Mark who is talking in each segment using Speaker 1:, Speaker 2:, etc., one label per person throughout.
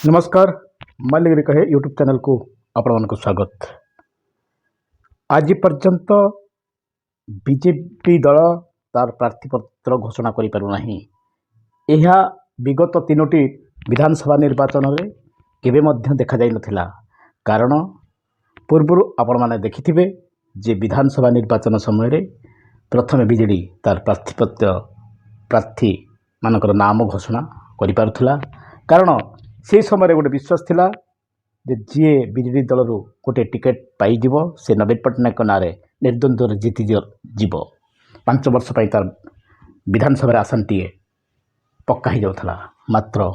Speaker 1: नमस्कार मल्लिक कहे YouTube channel को आपण को स्वागत। आज पर्यंत बीजेपी दल तार प्रार्थीपत्र घोषणा कर पारना। यह विगत तीनोटी विधानसभा निर्वाचन में केबे मध्य देखा जाई नथिला। कारण पूर्व आपण माने देखिथिबे जे विधानसभा निर्वाचन समय प्रथम बीजेडी तार प्रार्थी मानकर नाम घोषणा कर पारुथला। कारण से समय गोटे विश्वास थिला जे जी बीजेडी दल गोटे टिकेट पाइब से नवीन पट्टनायक ना निर्द्वंद्व जीति जीव 5 वर्ष तार विधानसभा आसन टीए पक्का ही जाउथला। मात्र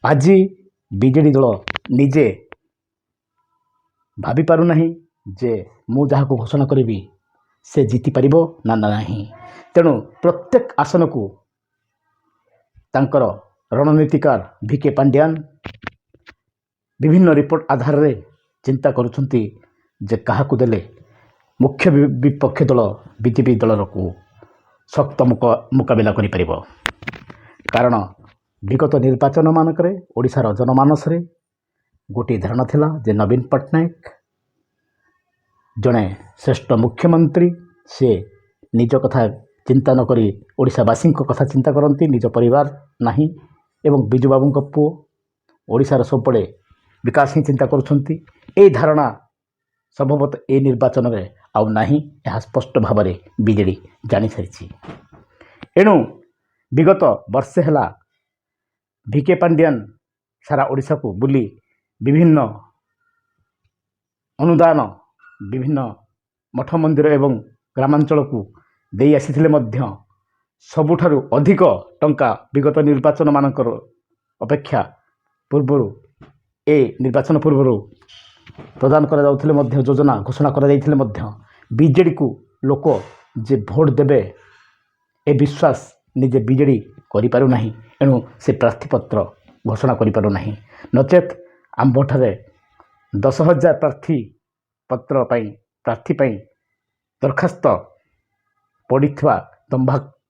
Speaker 1: आज बीजेडी दल निजे भाभी पारु नहीं जे मु जहाँ को घोषणा करी से जीति पारिबो ना नहीं। तेणु प्रत्येक आसन को तांकर रणनीतिकार भिके पांड्यान विभिन्न रिपोर्ट आधार रे चिंता करुछंती जे कहा को देले मुख्य विपक्ष दल बीजेपी दल को शक्त मुकाबला करि परिबो। कारण विगत निर्वाचन मानक ओडिशार जनमानस रे गोटे धारणा थिला जे नवीन पट्टनायक जड़े श्रेष्ठ मुख्यमंत्री, से निज कथा चिंता न करी ओडिशावासी कथा चिंता करती, निज परिवार नहीं एवं बिजू बाबू पुओ ओडिशार सबले विकास ही चिंता करुछंती। ए धारणा संभवतः ए निर्वाचन में आउ नहीं, यह स्पष्ट भाव में बीजेडी जानी सारी। एणु विगत वर्षे हला भिके पांड्यान सारा ओडिशा को बुली विभिन्न अनुदान विभिन्न मठ मंदिर एवं ग्रामांचल को दे आसीथिले मध्य सबुठारु अधिक टंका विगत निर्वाचन मानकर अपेक्षा पूर्व ए निर्वाचन पूर्व प्रदान करा जाउथिले मध्य योजना घोषणा करा जाइथिले मध्य बीजेडी को लोक जे भोट देबे ए विश्वास निजे बीजेडी करि पारु नाही। एणु से प्रार्थीपत्र घोषणा करि पारु नाही। नचेत आंबठारे 10,000 प्रार्थीपत्र प्रार्थी दरखास्त पड़िथिबा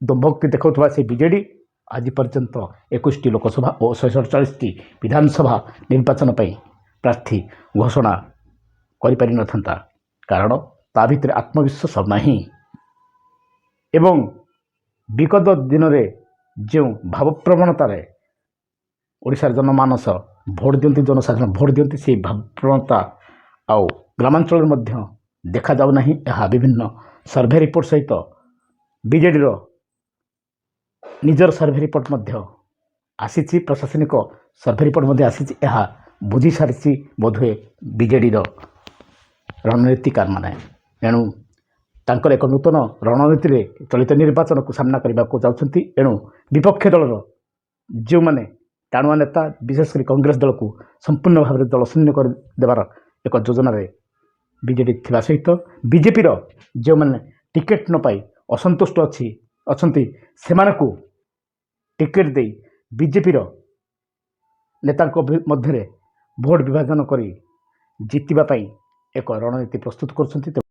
Speaker 1: दंभक्ति देखौथबा से बीजेडी आज पर्यंत 21 लोकसभा और 147 विधानसभा निर्वाचन प्रार्थी घोषणा करि नथंता। कारण ता भितर आत्मविश्वास नहीं एवं विगत दिन में जो भाव प्रवणतार ओडिशार जनमानस भोट दियंती, जनसाधारण भोट दियंती, से भाव प्रवणता आउ ग्रामांचल मध्य देखा जाउ नहीं। यह विभिन्न सर्वे रिपोर्ट सहित बीजेडी निजर सर्वे रिपोर्ट मध्य आसी, प्रशासनिक सर्वे रिपोर्ट मध्य आसी। यह बुझी सारी बोधे बीजेडी रणनीतिकार माने। एणु तांकर एक नूतन रणनीति रे चलित निर्वाचन को सामना करने को जाउछंती। एणु विपक्ष दलर जो माने टाणुआ नेता विशेषकर कांग्रेस दल को संपूर्ण भाव में दल शून्य कर देवार एक योजना रे बीजेडी थिबा सहित बीजेपी जो माने टिकेट न पाई असंतुष्ट अच्छी सेमान को टिकेट दे बीजेपी नेता मध्य भोट विभाजन करी जितिबा पई एक रणनीति प्रस्तुत करछंती।